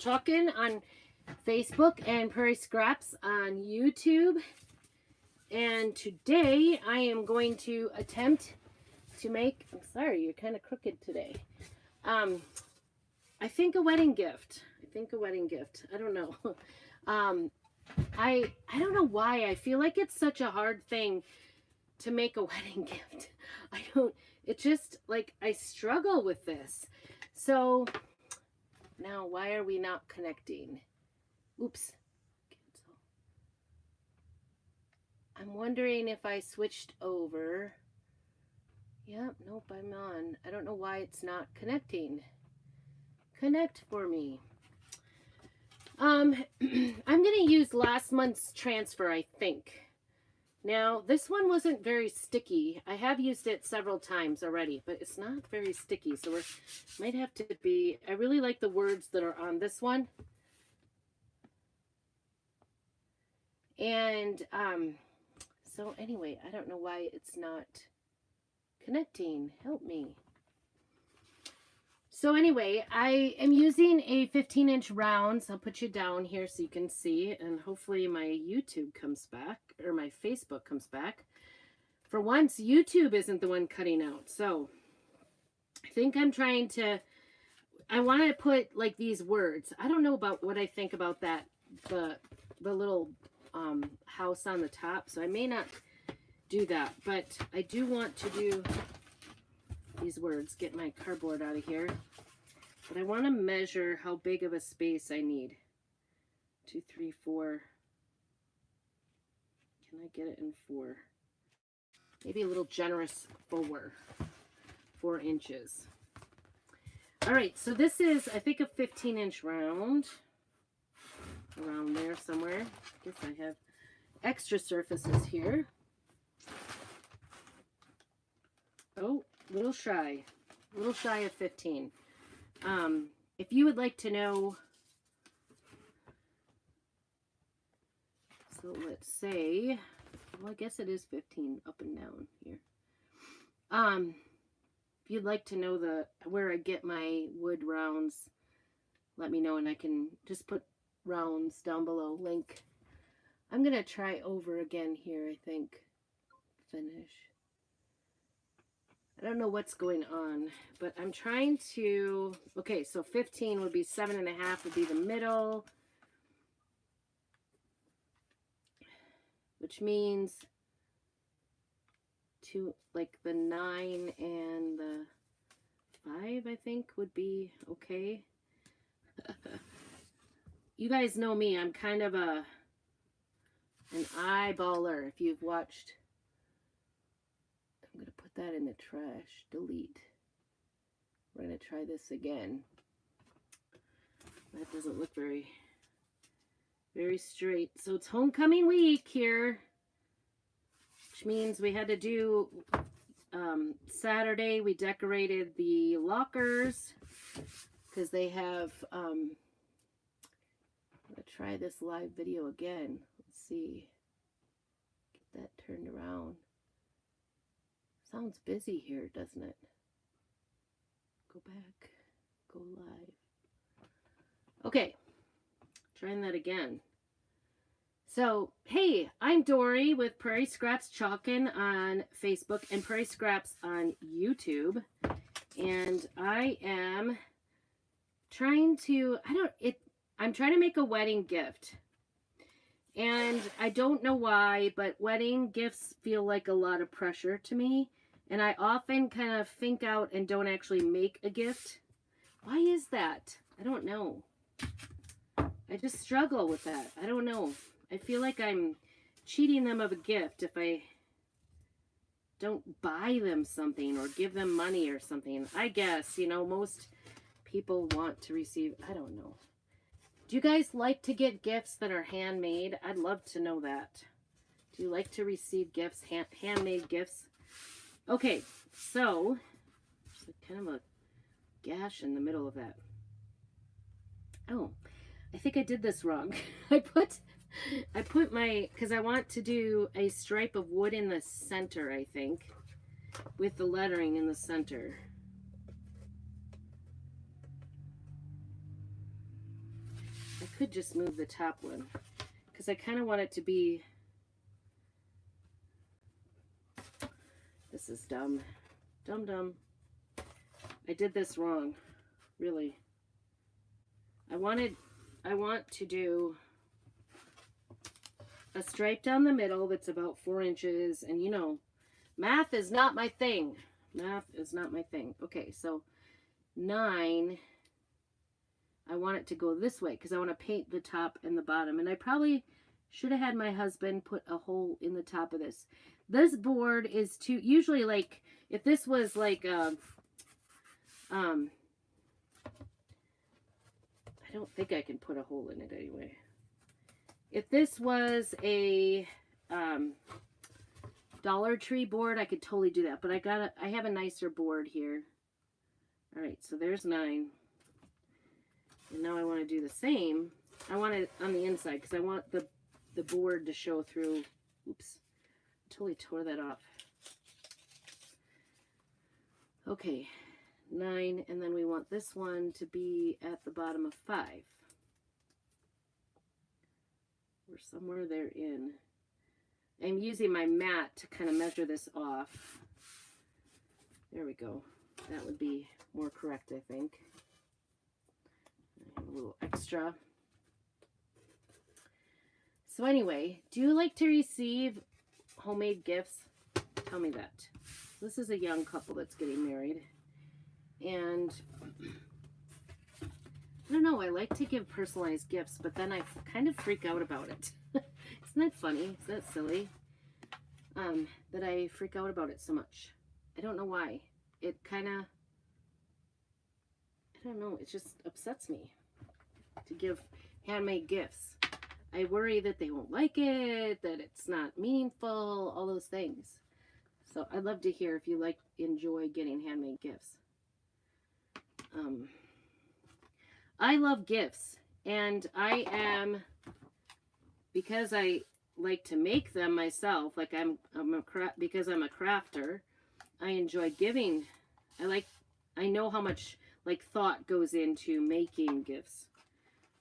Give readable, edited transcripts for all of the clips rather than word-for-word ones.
Chalkin on Facebook and Prairie Scraps on YouTube. And today I am going to attempt to make, I'm sorry, you're kind of crooked today. I think a wedding gift. I don't know. I don't know why. I feel like it's such a hard thing to make a wedding gift. It's just like I struggle with this. So now why are we not connecting? Oops. Cancel. I'm wondering if I switched over. Yep, nope, I'm on. I don't know why it's not connecting. Connect for me. I'm going to use last month's transfer, I think. Now, this one wasn't very sticky. I have used it several times already, but it's not very sticky. So we might have to be, I really like the words that are on this one. And so anyway, I don't know why it's not connecting. Help me. So anyway, I am using a 15-inch round. So I'll put you down here so you can see. And hopefully my YouTube comes back, or my Facebook comes back. For once, YouTube isn't the one cutting out. So I think I'm trying to, I want to put like these words. I don't know about what I think about that, the little house on the top. So I may not do that. But I do want to do these words, get my cardboard out of here. But I want to measure how big of a space I need. 2, 3, 4. Can I get it in 4? Maybe a little generous 4 inches. All right, so this is, I think, a 15-inch round. Around there somewhere. I guess I have extra surfaces here. Oh, little shy of 15. If you would like to know, so let's say, well, I guess it is 15 up and down here. If you'd like to know where I get my wood rounds, let me know and I can just put rounds down below, link. I'm gonna try over again here, I think. Finish. I don't know what's going on, but I'm trying to, okay, so 15 would be 7.5 would be the middle, which means like the 9 and the 5, I think would be okay. You guys know me, I'm kind of an eyeballer. If you've watched, I'm going to put that in the trash. Delete. We're going to try this again. That doesn't look very straight. So it's homecoming week here, which means we had to do Saturday. We decorated the lockers because they have, I'm going to try this live video again. Let's see. Get that turned around. Sounds busy here, doesn't it? Go back. Go live. Okay. Trying that again. So, hey, I'm Dory with Prairie Scraps Chalkin on Facebook and Prairie Scraps on YouTube. And I am trying to, I'm trying to make a wedding gift. And I don't know why, but wedding gifts feel like a lot of pressure to me. And I often kind of think out and don't actually make a gift. Why is that? I don't know. I just struggle with that. I don't know. I feel like I'm cheating them of a gift if I don't buy them something or give them money or something. I guess, you know, most people want to receive, I don't know. Do you guys like to get gifts that are handmade? I'd love to know that. Do you like to receive gifts, handmade gifts? Okay, so there's kind of a gash in the middle of that. Oh, I think I did this wrong. I put my, because I want to do a stripe of wood in the center, I think, with the lettering in the center. I could just move the top one because I kind of want it to be, this is dumb. Dumb. I did this wrong, really. I want to do a stripe down the middle that's about 4 inches. And you know, math is not my thing. Math is not my thing. Okay, so 9, I want it to go this way because I want to paint the top and the bottom. And I probably should have had my husband put a hole in the top of this. This board is too, usually like, if this was like a, I don't think I can put a hole in it anyway. If this was a Dollar Tree board, I could totally do that. But I have a nicer board here. All right, so there's 9. And now I want to do the same. I want it on the inside because I want the board to show through. Oops, I totally tore that off. Okay, 9, and then we want this one to be at the bottom of 5. Or somewhere therein. I'm using my mat to kind of measure this off. There we go. That would be more correct, I think. A little extra. So anyway, do you like to receive homemade gifts? Tell me that. This is a young couple that's getting married. And I don't know, I like to give personalized gifts, but then I kind of freak out about it. Isn't that funny? Is that silly? That I freak out about it so much. I don't know why. It kind of, I don't know, it just upsets me to give handmade gifts. I worry that they won't like it, that it's not meaningful, all those things. So I'd love to hear if you enjoy getting handmade gifts. I love gifts, and I am, because I like to make them myself, like because I'm a crafter, I enjoy giving. I know how much thought goes into making gifts.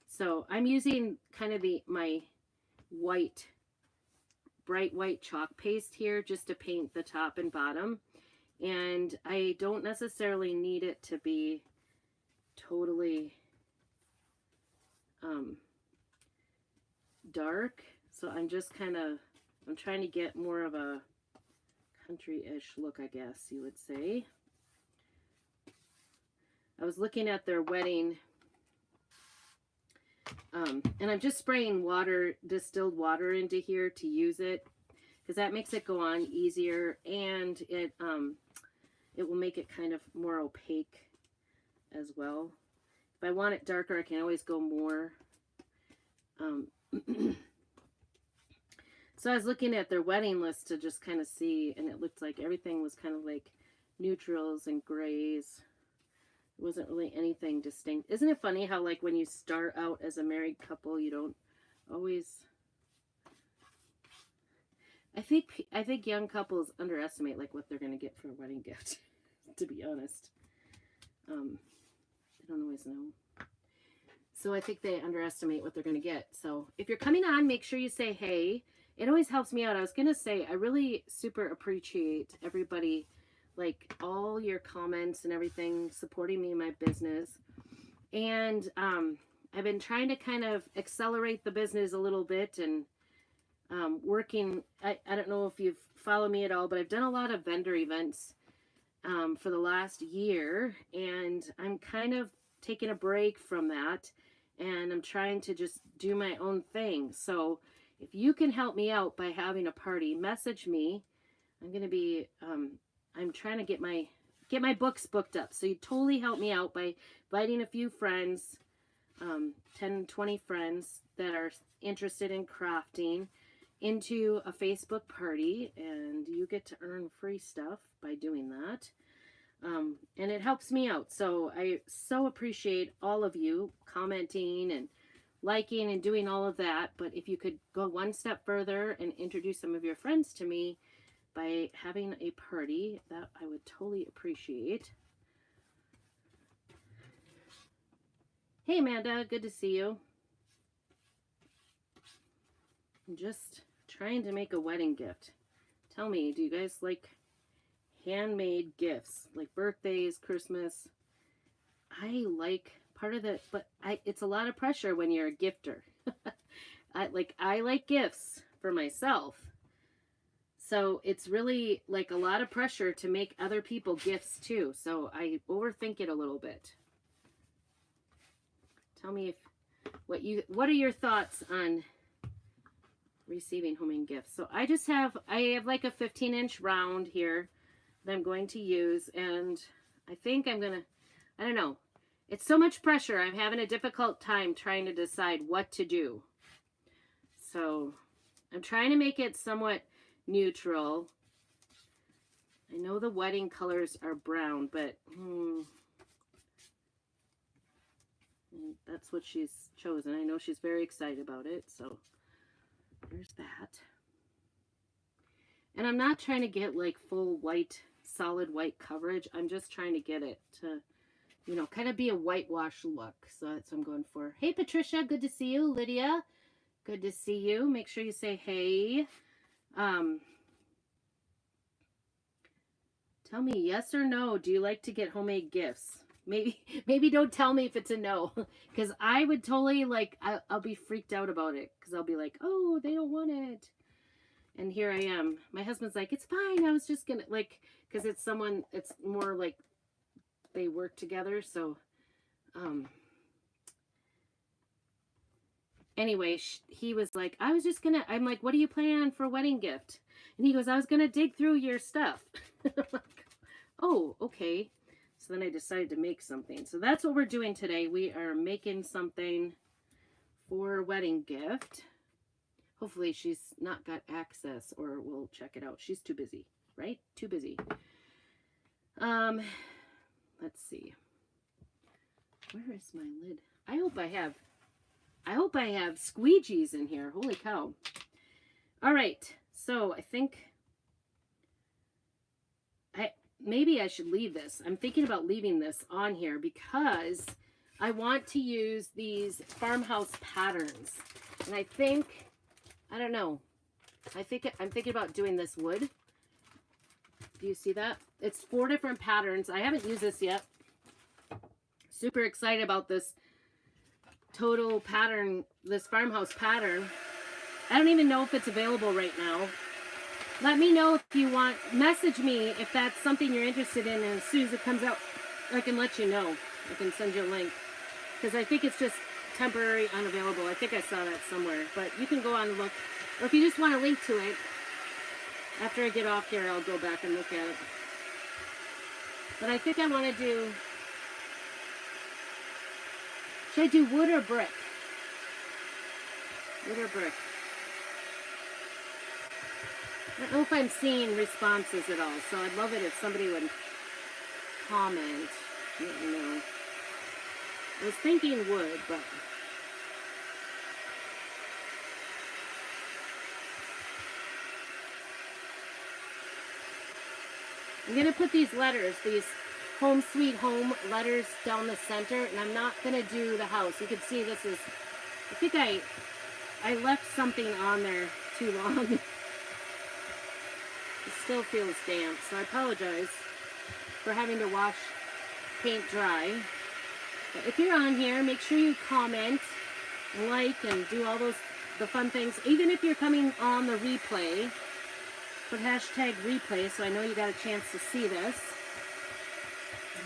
So I'm using kind of my bright white chalk paste here just to paint the top and bottom. And I don't necessarily need it to be totally dark. So I'm just I'm trying to get more of a country-ish look, I guess you would say. I was looking at their wedding, and I'm just spraying distilled water into here to use it, because that makes it go on easier, and it will make it kind of more opaque as well. If I want it darker, I can always go more. So I was looking at their wedding list to just kind of see, and it looked like everything was kind of like neutrals and grays. It wasn't really anything distinct. Isn't it funny how when you start out as a married couple, you don't always... I think young couples underestimate what they're going to get for a wedding gift, to be honest. They don't always know. So I think they underestimate what they're going to get. So if you're coming on, make sure you say hey. It always helps me out. I was going to say, I really super appreciate everybody, all your comments and everything, supporting me in my business. And I've been trying to kind of accelerate the business a little bit, and working, I don't know if you've followed me at all, but I've done a lot of vendor events for the last year, and I'm kind of taking a break from that, and I'm trying to just do my own thing. So if you can help me out by having a party, message me. I'm going to be, I'm trying to get my books booked up. So you totally help me out by inviting a few friends, 10, 20 friends that are interested in crafting into a Facebook party, and you get to earn free stuff by doing that. And it helps me out. So I so appreciate all of you commenting and liking and doing all of that. But if you could go one step further and introduce some of your friends to me by having a party, that I would totally appreciate. Hey Amanda, good to see you. I'm just trying to make a wedding gift. Tell me, do you guys like handmade gifts? Like birthdays, Christmas? I like part of the, but it's a lot of pressure when you're a gifter. I like gifts for myself. So it's really like a lot of pressure to make other people gifts too. So I overthink it a little bit. Tell me what are your thoughts on receiving homemade gifts? So I have like a 15-inch round here that I'm going to use, and I think I don't know. It's so much pressure. I'm having a difficult time trying to decide what to do. So I'm trying to make it somewhat neutral. I know the wedding colors are brown, but that's what she's chosen. I know she's very excited about it, so there's that. And I'm not trying to get like full white, solid white coverage. I'm just trying to get it to, you know, kind of be a whitewash look. So that's what I'm going for. Hey, Patricia, good to see you. Lydia, good to see you. Make sure you say hey. Tell me yes or no. Do you like to get homemade gifts? Maybe don't tell me if it's a no, because I would totally like, I'll be freaked out about it, because I'll be like, oh, they don't want it. And here I am. My husband's like, it's fine. I was just gonna, like, because it's more like they work together. So, anyway, he was like, I'm like, what are you planning on for a wedding gift? And he goes, I was going to dig through your stuff. I'm like, oh, okay. So then I decided to make something. So that's what we're doing today. We are making something for a wedding gift. Hopefully she's not got access, or we'll check it out. She's too busy, right? Too busy. Let's see. Where is my lid? I hope I have squeegees in here. Holy cow. All right. So I think maybe I should leave this. I'm thinking about leaving this on here because I want to use these farmhouse patterns. And I don't know. I'm thinking about doing this wood. Do you see that? It's 4 different patterns. I haven't used this yet. Super excited about this total pattern, this farmhouse pattern. I don't even know if it's available right now. Let me know if you want. Message me if that's something you're interested in, and as soon as it comes out, I can let you know. I can send you a link, because I think it's just temporary unavailable. I think I saw that somewhere, but you can go on and look, or if you just want a link to it, after I get off here, I'll go back and look at it. But I think I want to do, should I do wood or brick? Wood or brick? I don't know if I'm seeing responses at all, so I'd love it if somebody would comment. Let me know. I was thinking wood, but I'm going to put these letters, these home sweet home letters down the center, and I'm not going to do the house. You can see this is, I think I left something on there too long. It still feels damp, so I apologize for having to wash paint dry. But if you're on here, make sure you comment, like, and do all the fun things. Even if you're coming on the replay, put hashtag replay so I know you got a chance to see this.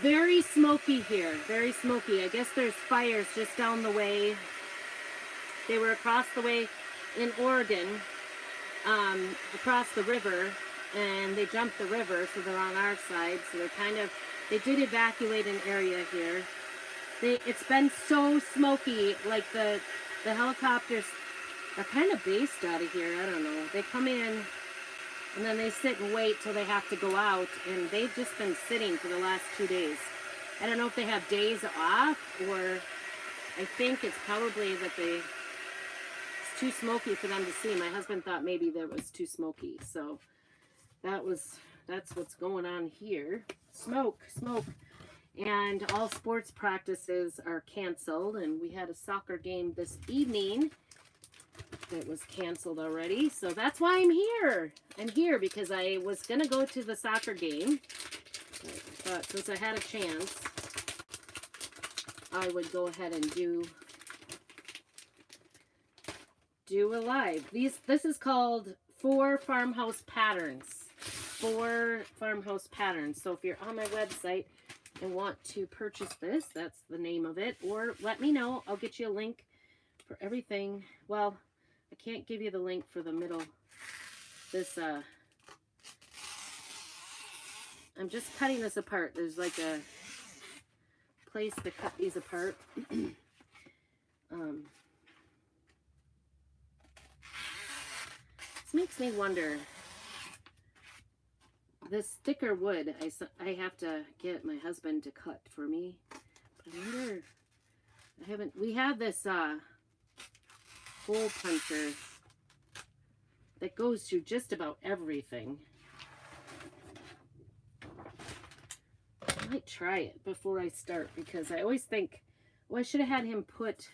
Very smoky here, very smoky. I guess there's fires just down the way. They were across the way in Oregon, across the river, and they jumped the river, so they're on our side. So they did evacuate an area here. It's been so smoky, like the helicopters are kind of based out of here. I don't know. They come in and then they sit and wait till they have to go out, and they've just been sitting for the last 2 days. I don't know if they have days off, or I think it's probably that it's too smoky for them to see. My husband thought maybe that was too smoky, so that's what's going on here. Smoke. And all sports practices are canceled, and we had a soccer game this evening it was canceled already. So that's why I'm here. I'm here because I was going to go to the soccer game. But since I had a chance, I would go ahead and do a live. This is called 4 Farmhouse Patterns. 4 Farmhouse Patterns. So if you're on my website and want to purchase this, that's the name of it. Or let me know. I'll get you a link for everything. Well, I can't give you the link for the middle. This, I'm just cutting this apart. There's like a place to cut these apart. This makes me wonder. This thicker wood, I have to get my husband to cut for me. But I wonder, we have this hole puncher that goes through just about everything. I might try it before I start because I always think, well, I should have had him put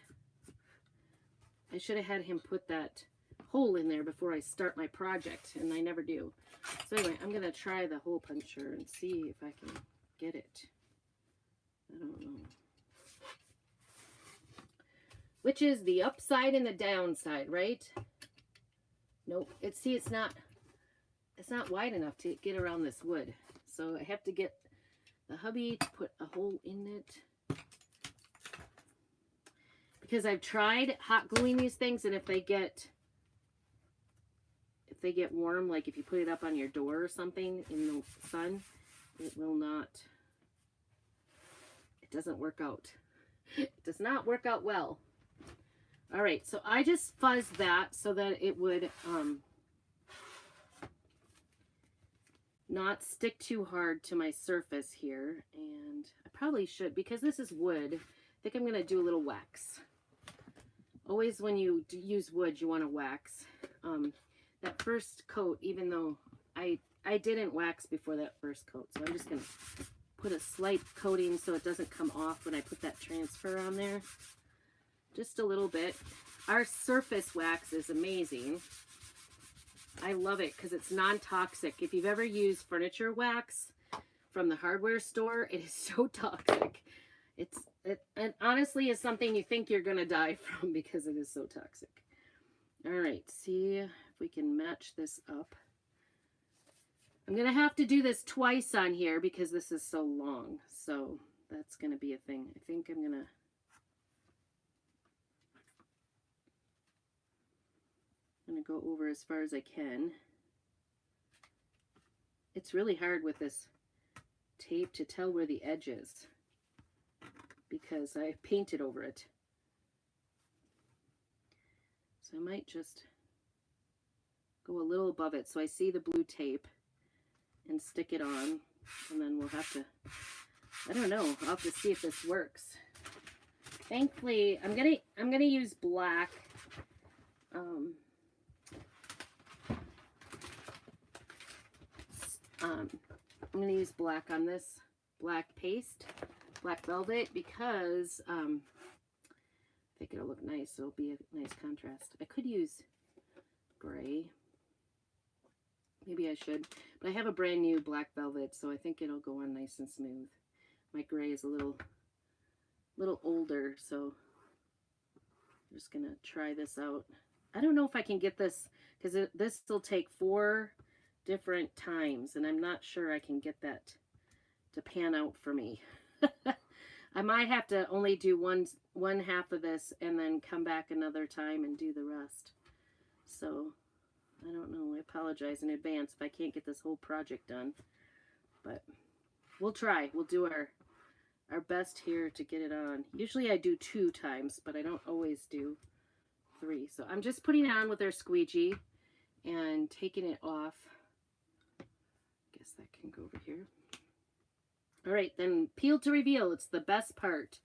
that hole in there before I start my project, and I never do. So anyway, I'm going to try the hole puncher and see if I can get it. I don't know. Which is the upside and the downside, right? Nope. It's not wide enough to get around this wood. So I have to get the hubby to put a hole in it. Because I've tried hot gluing these things, and if they get warm, like if you put it up on your door or something in the sun, it doesn't work out. It does not work out well. All right, so I just fuzzed that so that it would not stick too hard to my surface here. And I probably should, because this is wood, I think I'm going to do a little wax. Always when you use wood, you want to wax. That first coat, even though I didn't wax before that first coat, so I'm just going to put a slight coating so it doesn't come off when I put that transfer on there. Just a little bit. Our surface wax is amazing. I love it because it's non-toxic. If you've ever used furniture wax from the hardware store, it is so toxic. It honestly is something you think you're going to die from because it is so toxic. All right, see if we can match this up. I'm going to have to do this twice on here because this is so long. So that's going to be a thing. I think I'm going to go over as far as I can. It's really hard with this tape to tell where the edge is because I painted over it. So I might just go a little above it so I see the blue tape and stick it on, and then we'll have to, I don't know, I'll have to see if this works. Thankfully, I'm gonna use black. I'm gonna use black on this, black paste, black velvet, because I think it'll look nice. It'll be a nice contrast. I could use gray. Maybe I should, but I have a brand new black velvet, so I think it'll go on nice and smooth. My gray is a little older, so I'm just gonna try this out. I don't know if I can get this, because this will take 4 different times, and I'm not sure I can get that to pan out for me. I might have to only do one half of this and then come back another time and do the rest. So I don't know. I apologize in advance if I can't get this whole project done, but we'll try. We'll do our best here to get it on. Usually I do 2 times, but I don't always do 3. So I'm just putting it on with our squeegee and taking it off. I guess that can go over here. All right, then peel to reveal. It's the best part.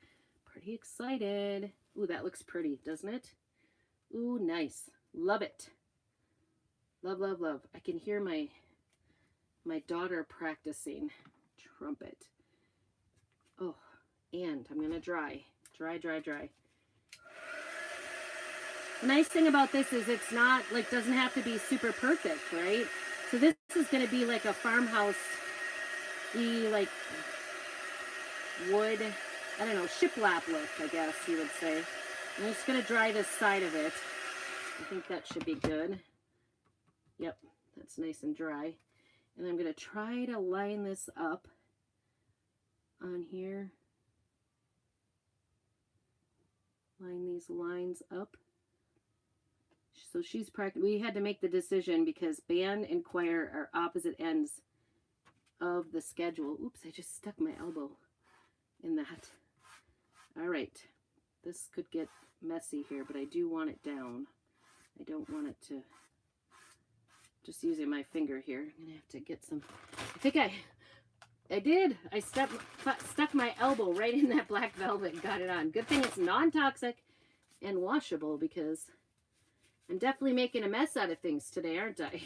Pretty excited. Ooh, that looks pretty, doesn't it? Ooh, nice. Love it. Love, love, love. I can hear my daughter practicing trumpet. Oh, and I'm going to dry. Dry. The nice thing about this is it's not like, doesn't have to be super perfect, right? So this is going to be like a farmhouse like wood, I don't know, shiplap look, I guess you would say. I'm just going to dry this side of it. I think that should be good. Yep, that's nice and dry. And I'm going to try to line this up on here. Line these lines up. So she's we had to make the decision because band and choir are opposite ends of the schedule. Oops, I just stuck my elbow in that. All right, this could get messy here, but I do want it down. I don't want it to, just using my finger here. I'm gonna have to get some, I think I did. I stuck my elbow right in that black velvet and got it on. Good thing it's non-toxic and washable because I'm definitely making a mess out of things today, aren't I?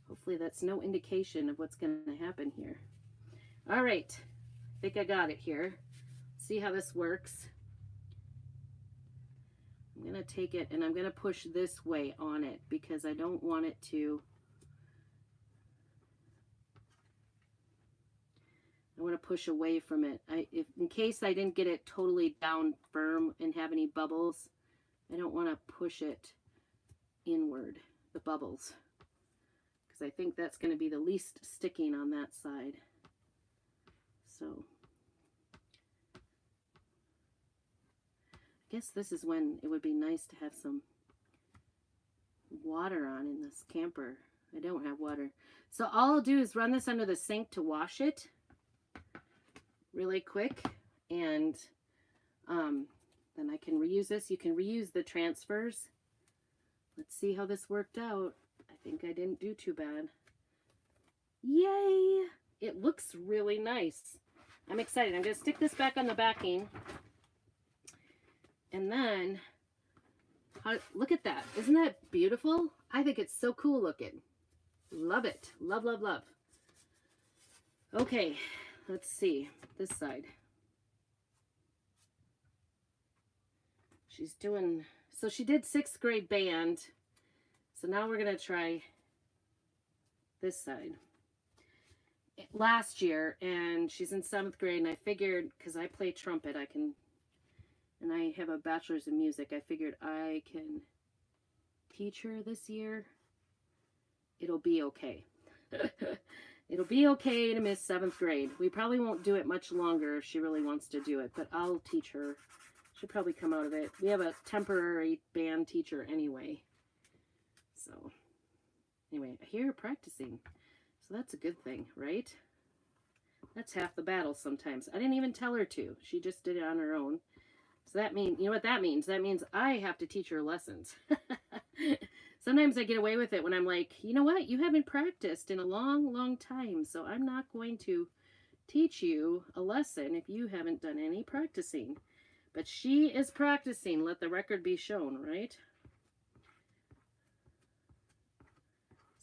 Hopefully that's no indication of what's going to happen here. All right, I think I got it here. See how this works. I'm going to take it and I'm going to push this way on it because I don't want it to, I want to push away from it. In case I didn't get it totally down firm and have any bubbles, I don't want to push it inward, the bubbles, because I think that's going to be the least sticking on that side. So I guess this is when it would be nice to have some water on in this camper. I don't have water. So all I'll do is run this under the sink to wash it really quick, and then I can reuse this. You can reuse the transfers. Let's see how this worked out. I think I didn't do too bad. Yay! It looks really nice. I'm excited. I'm going to stick this back on the backing. And then, look at that. Isn't that beautiful? I think it's so cool looking. Love it. Love, love, love. Okay, let's see. This side. She's doing, so she did 6th grade band. So now we're going to try this side. Last year, and she's in 7th grade, and I figured, because I play trumpet, I can, and I have a bachelor's in music, I figured I can teach her this year. It'll be okay. It'll be okay to miss 7th grade. We probably won't do it much longer if she really wants to do it, but I'll teach her. She'll probably come out of it. We have a temporary band teacher anyway. So, anyway, I hear her practicing. So that's a good thing, right? That's half the battle sometimes. I didn't even tell her to. She just did it on her own. So that means, you know what that means? That means I have to teach her lessons. Sometimes I get away with it when I'm like, you know what? You haven't practiced in a long, long time. So I'm not going to teach you a lesson if you haven't done any practicing. But she is practicing. Let the record be shown, right?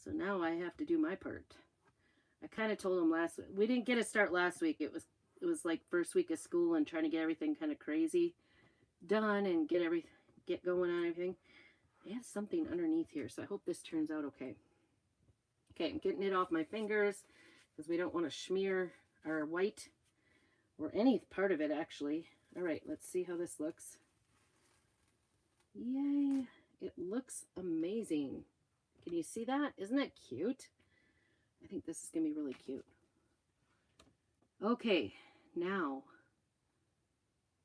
So now I have to do my part. I kind of told him last week. We didn't get a start last week. It was like first week of school and trying to get everything kind of crazy done and get going on everything. I have something underneath here, so I hope this turns out okay. Okay, I'm getting it off my fingers because we don't want to smear our white or any part of it actually. All right, let's see how this looks. Yay, it looks amazing. Can you see that? Isn't that cute? I think this is going to be really cute. Okay, now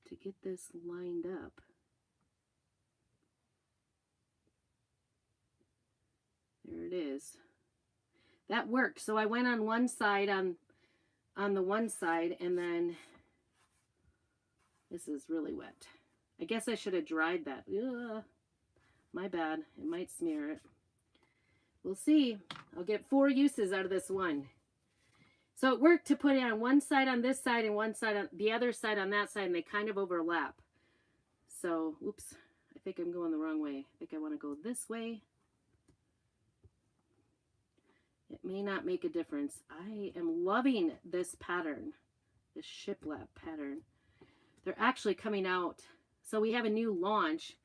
to get this lined up. There it is. That worked. So I went on one side, on the one side, and then this is really wet. I guess I should have dried that. Ugh, my bad. It might smear it. We'll see. I'll get 4 uses out of this one. So it worked to put it on one side on this side and one side on the other side on that side, and they kind of overlap. So, oops, I think I'm going the wrong way. I think I want to go this way. It may not make a difference. I am loving this pattern, this shiplap pattern. They're actually coming out. So we have a new launch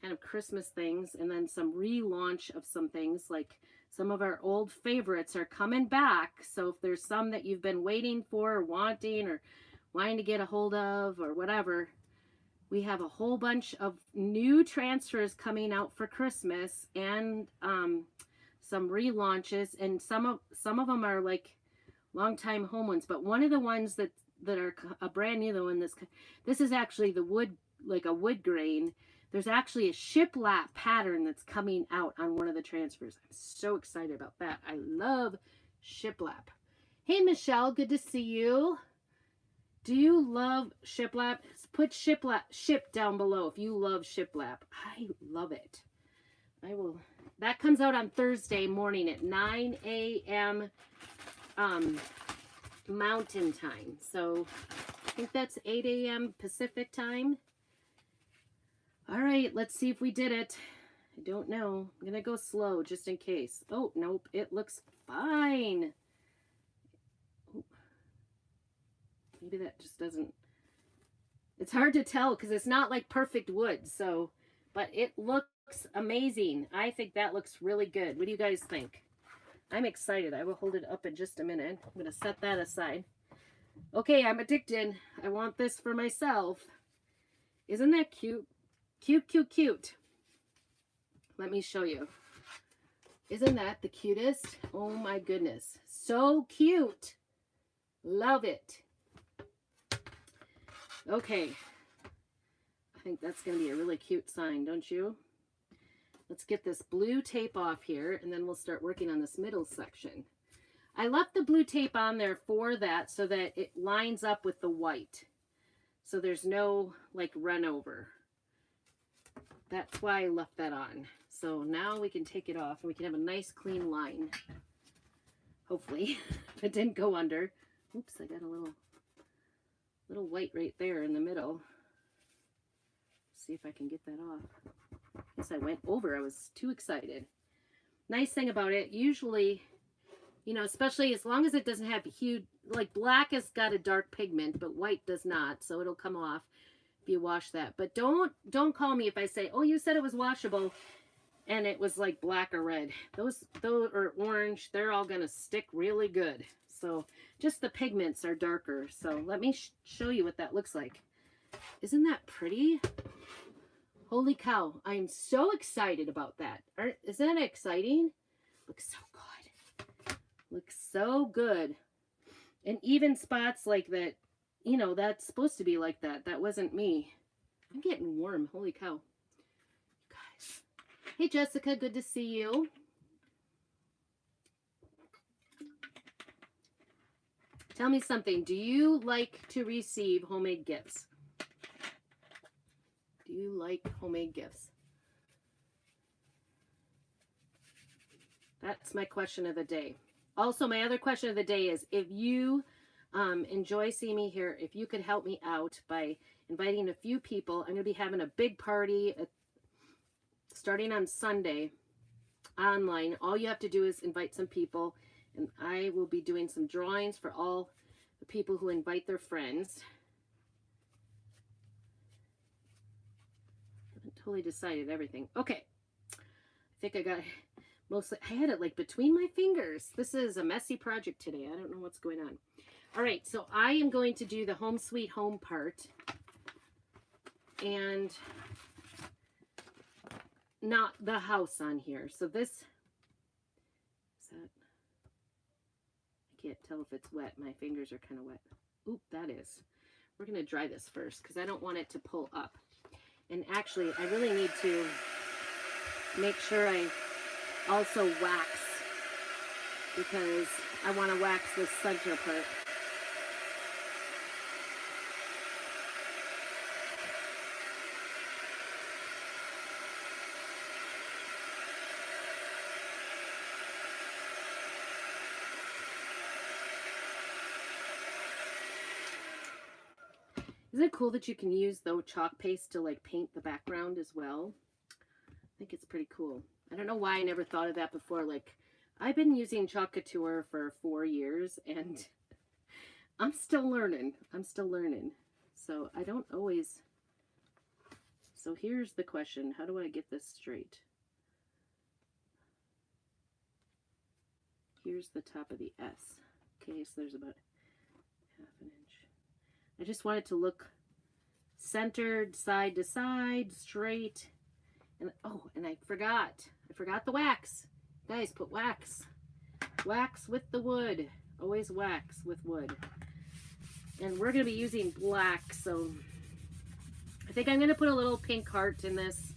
kind of Christmas things, and then some relaunch of some things, like some of our old favorites are coming back. So if there's some that you've been waiting for or wanting to get a hold of or whatever, we have a whole bunch of new transfers coming out for Christmas, and some relaunches, and some of them are like longtime home ones. But one of the ones that are a brand new one, this is actually the wood, like a wood grain. There's actually a shiplap pattern that's coming out on one of the transfers. I'm so excited about that. I love shiplap. Hey Michelle, good to see you. Do you love shiplap? Put ship down below if you love shiplap. I love it. I will. That comes out on Thursday morning at 9 a.m. Mountain time. So I think that's 8 a.m. Pacific time. All right, let's see if we did it. I don't know. I'm going to go slow just in case. Oh, nope. It looks fine. Oh. Maybe that just doesn't. It's hard to tell because it's not like perfect wood. So, but it looks amazing. I think that looks really good. What do you guys think? I'm excited. I will hold it up in just a minute. I'm going to set that aside. Okay, I'm addicted. I want this for myself. Isn't that cute? Cute, cute, cute. Let me show you. Isn't that the cutest? Oh my goodness. So cute. Love it. Okay. I think that's going to be a really cute sign, don't you? Let's get this blue tape off here, and then we'll start working on this middle section. I left the blue tape on there for that so that it lines up with the white. So there's no like run over. That's why I left that on. So now we can take it off and we can have a nice clean line. Hopefully. If it didn't go under. Oops, I got a little white right there in the middle. See if I can get that off. Guess I went over. I was too excited. Nice thing about it, usually, you know, especially as long as it doesn't have huge, like black has got a dark pigment, but white does not, so it'll come off if you wash that. But don't call me if I say, oh, you said it was washable and it was like black or red. Those or orange, they're all gonna stick really good. So just the pigments are darker. So let me show you what that looks like. Isn't that pretty? Holy cow, I'm so excited about that. Isn't that exciting? Looks so good. Looks so good. And even spots like that, you know, that's supposed to be like that. That wasn't me. I'm getting warm. Holy cow. Guys. Hey, Jessica, good to see you. Tell me something. Do you like to receive homemade gifts? Do you like homemade gifts? That's my question of the day. Also, my other question of the day is, if you enjoy seeing me here, if you could help me out by inviting a few people. I'm going to be having a big party starting on Sunday online. All you have to do is invite some people, and I will be doing some drawings for all the people who invite their friends. Totally decided everything. Okay. I think I got mostly, I had it like between my fingers. This is a messy project today. I don't know what's going on. All right. So I am going to do the home sweet home part and not the house on here. So this, is that, I can't tell if it's wet. My fingers are kind of wet. Oop, that is. We're going to dry this first because I don't want it to pull up. And actually, I really need to make sure I also wax, because I want to wax this center part. Isn't it cool that you can use though chalk paste to like paint the background as well? I think it's pretty cool. I don't know why I never thought of that before. Like, I've been using Chalk Couture for 4 years and I'm still learning. So I don't always So here's the question. How do I get this straight? Here's the top of the S. Okay, so there's about ½ inch. I just want it to look centered, side to side, straight. And oh, and I forgot the wax. Guys, put wax. Wax with the wood. Always wax with wood. And we're going to be using black, so I think I'm going to put a little pink heart in this.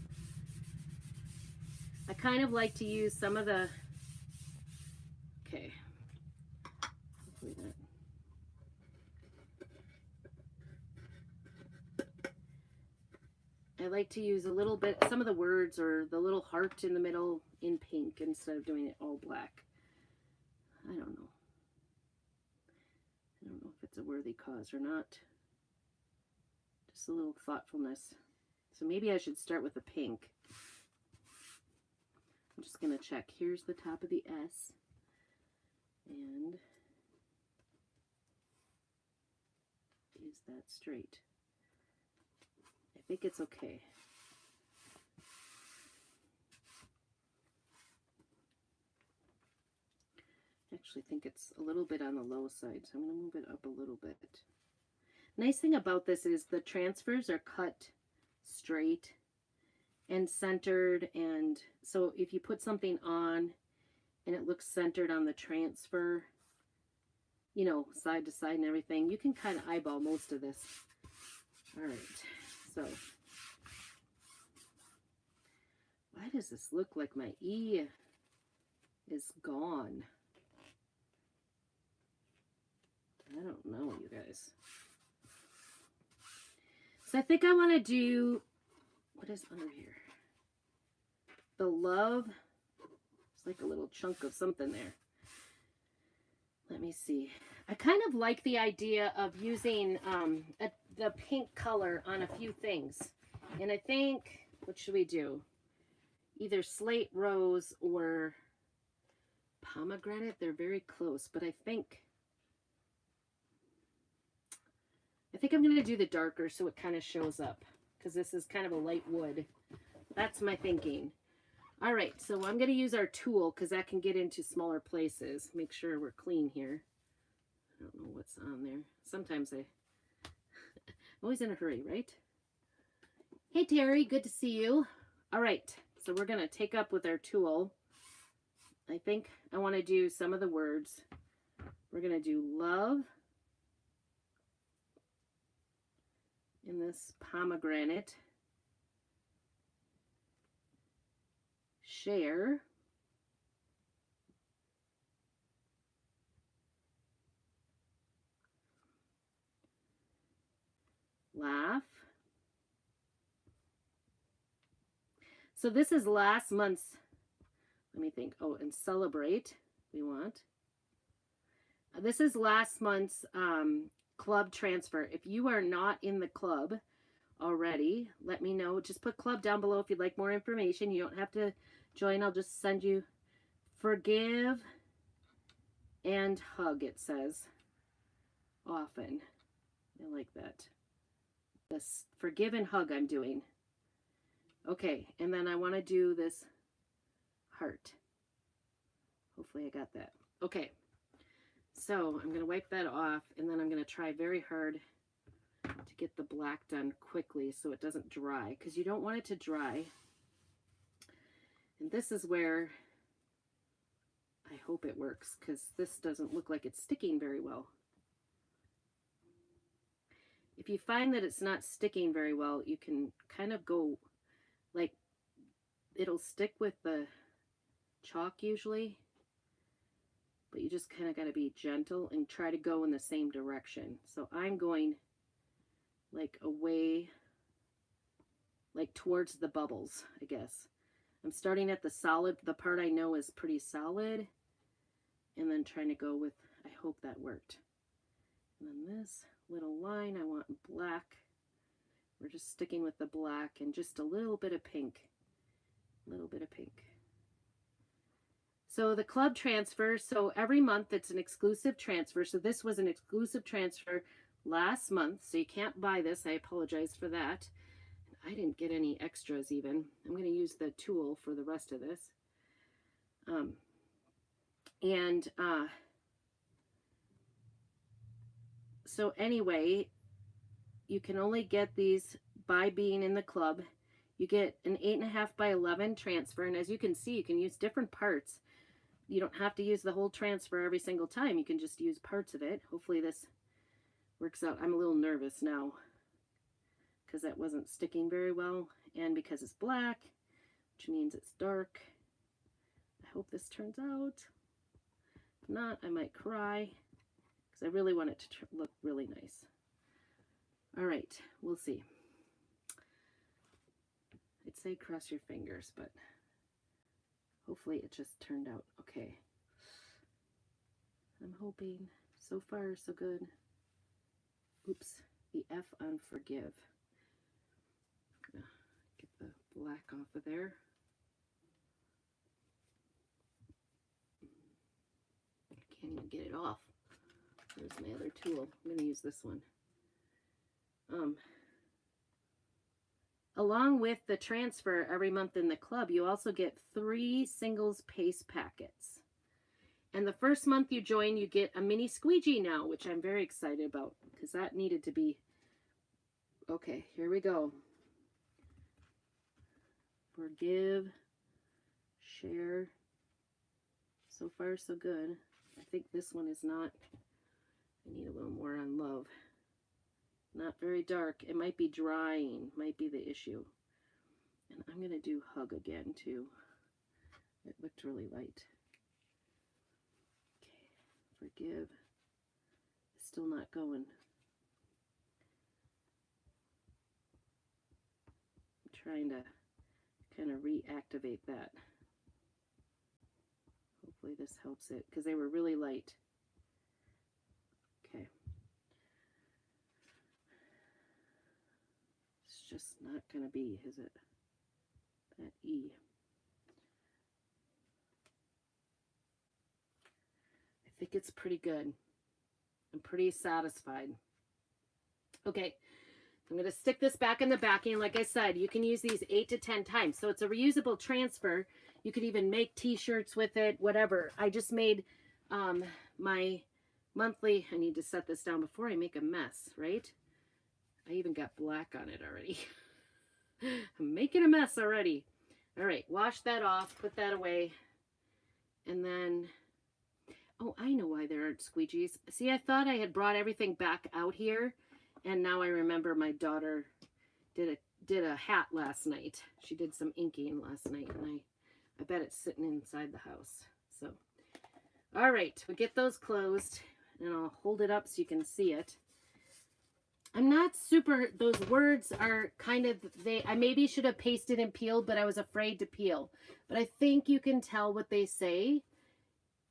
I kind of like to use some of the, okay, hopefully that. I like to use a little bit, some of the words or the little heart in the middle in pink instead of doing it all black. I don't know. I don't know if it's a worthy cause or not. Just a little thoughtfulness. So maybe I should start with the pink. I'm just going to check. Here's the top of the S. And is that straight? I think it's okay. I actually think it's a little bit on the low side, so I'm going to move it up a little bit. Nice thing about this is the transfers are cut straight and centered, and so if you put something on and it looks centered on the transfer, you know, side to side and everything, you can kind of eyeball most of this. All right, so why does this look like my E is gone? I don't know, you guys. So I think I want to do, what is under here? The love. It's like a little chunk of something there. Let me see. I kind of like the idea of using the pink color on a few things. And I think, what should we do? Either slate rose or pomegranate. They're very close, but I think I'm going to do the darker so it kind of shows up, because this is kind of a light wood. That's my thinking. All right, so I'm going to use our tool because that can get into smaller places. Make sure we're clean here. I don't know what's on there. Sometimes I'm always in a hurry, right? Hey, Terry, good to see you. All right, so we're going to take up with our tool. I think I want to do some of the words. We're going to do love in this pomegranate, share, laugh. So this is last month's, let me think, oh, and celebrate, we want. This is last month's club transfer. If you are not in the club already, let me know. Just put club down below if you'd like more information. You don't have to join. I'll just send you forgive and hug, it says. Often. I like that. This forgive and hug I'm doing. Okay, and then I want to do this heart. Hopefully I got that. Okay. So I'm going to wipe that off, and then I'm going to try very hard to get the black done quickly so it doesn't dry, because you don't want it to dry. And this is where I hope it works, because this doesn't look like it's sticking very well. If you find that it's not sticking very well, you can kind of go, like, it'll stick with the chalk usually. But you just kind of got to be gentle and try to go in the same direction. So I'm going like away, like towards the bubbles, I guess. I'm starting at the solid, the part I know is pretty solid, and then trying to go with, I hope that worked. And then this little line, I want black. We're just sticking with the black and just a little bit of pink. A little bit of pink. So the club transfer, so every month it's an exclusive transfer. So this was an exclusive transfer last month, so you can't buy this. I apologize for that. I didn't get any extras even. I'm going to use the tool for the rest of this. So anyway, you can only get these by being in the club. You get an 8.5 by 11 transfer, and as you can see, you can use different parts. You don't have to use the whole transfer every single time. You can just use parts of it. Hopefully this works out. I'm a little nervous now because that wasn't sticking very well, and because it's black, which means it's dark. I hope this turns out. If not, I might cry because I really want it to look really nice. All right, we'll see. I'd say cross your fingers, but hopefully it just turned out okay. I'm hoping. So far, so good. Oops, the F on forgive. Get the black off of there. I can't even get it off. There's my other tool. I'm going to use this one. Along with the transfer every month in the club, you also get 3 singles paste packets. And the first month you join, you get a mini squeegee now, which I'm very excited about because that needed to be. Okay, here we go. Forgive, share. So far, so good. I think this one is not. I need a little more on love. Not very dark. It might be drying, might be the issue. And I'm going to do hug again too. It looked really light. Okay, forgive. It's still not going. I'm trying to kind of reactivate that. Hopefully this helps it because they were really light. Okay. It's just not going to be, is it? That E. I think it's pretty good. I'm pretty satisfied. Okay. I'm going to stick this back in the backing. Like I said, you can use these 8 to 10 times. So it's a reusable transfer. You could even make t-shirts with it, whatever. I just made my monthly, I need to set this down before I make a mess, right? I even got black on it already. I'm making a mess already. All right, wash that off, put that away. And then, oh, I know why there aren't squeegees. See, I thought I had brought everything back out here. And now I remember my daughter did a hat last night. She did some inking last night, and I bet it's sitting inside the house. So, all right, we get those closed, and I'll hold it up so you can see it. I'm not super, those words are kind of, I maybe should have pasted and peeled, but I was afraid to peel. But I think you can tell what they say.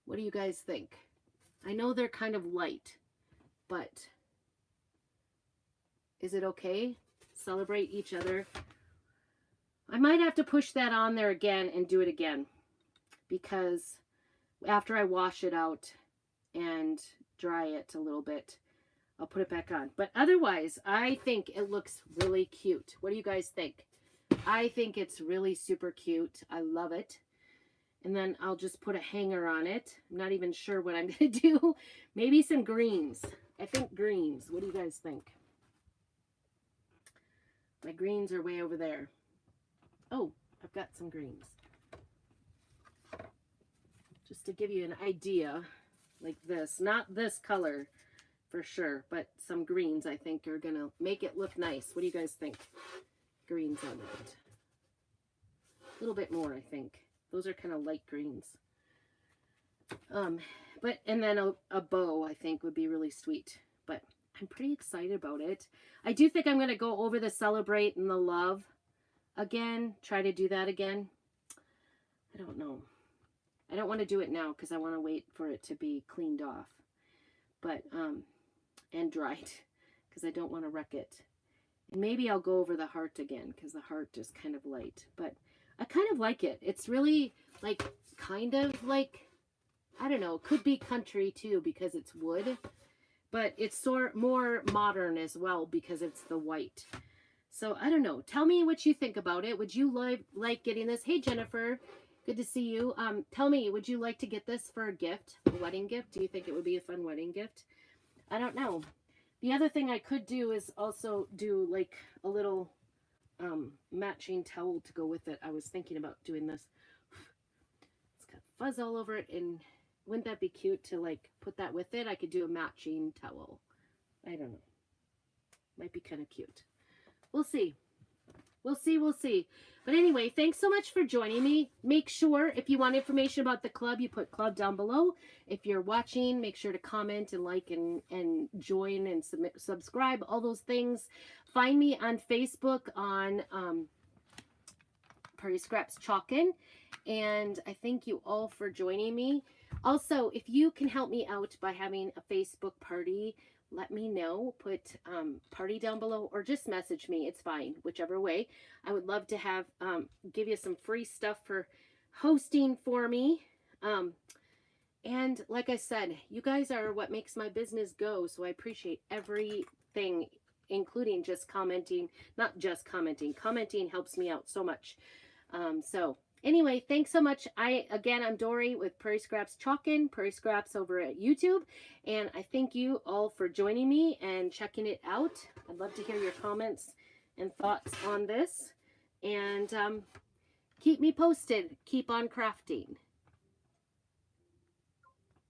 What do you guys think? I know they're kind of light, but is it okay? Celebrate each other. I might have to push that on there again and do it again because after I wash it out and dry it a little bit, I'll put it back on. But otherwise, I think it looks really cute. What do you guys think? I think it's really super cute. I love it. And then I'll just put a hanger on it. I'm not even sure what I'm going to do. Maybe some greens. I think greens. What do you guys think? My greens are way over there. Oh, I've got some greens. Just to give you an idea, like this. Not this color for sure, but some greens I think are going to make it look nice. What do you guys think? Greens on it. A little bit more, I think. Those are kind of light greens. And then a bow, I think, would be really sweet. But I'm pretty excited about it. I do think I'm going to go over the celebrate and the love again. Try to do that again. I don't know. I don't want to do it now because I want to wait for it to be cleaned off. But, and dried because I don't want to wreck it. And maybe I'll go over the heart again because the heart is kind of light. But I kind of like it. It's really like, kind of like, I don't know, could be country too because it's wood. But it's more modern as well because it's the white. So I don't know. Tell me what you think about it. Would you like getting this? Hey, Jennifer. Good to see you. Tell me, would you like to get this for a gift, a wedding gift? Do you think it would be a fun wedding gift? I don't know. The other thing I could do is also do like a little matching towel to go with it. I was thinking about doing this. It's got fuzz all over it, and wouldn't that be cute to like put that with it? I could do a matching towel. I don't know. Might be kind of cute. We'll see. We'll see. We'll see. But anyway, thanks so much for joining me. Make sure if you want information about the club, you put club down below. If you're watching, make sure to comment and like and join and subscribe, all those things. Find me on Facebook on Prairie Scraps Chalkin'. And I thank you all for joining me. Also, if you can help me out by having a Facebook party, let me know. Put party down below or just message me. It's fine, whichever way. I would love to have give you some free stuff for hosting for me. And like I said, you guys are what makes my business go. So I appreciate everything, including just commenting. Not just commenting. Commenting helps me out so much. So anyway, thanks so much. I'm Dory with Prairie Scraps Chalkin', Prairie Scraps over at YouTube. And I thank you all for joining me and checking it out. I'd love to hear your comments and thoughts on this. And keep me posted. Keep on crafting.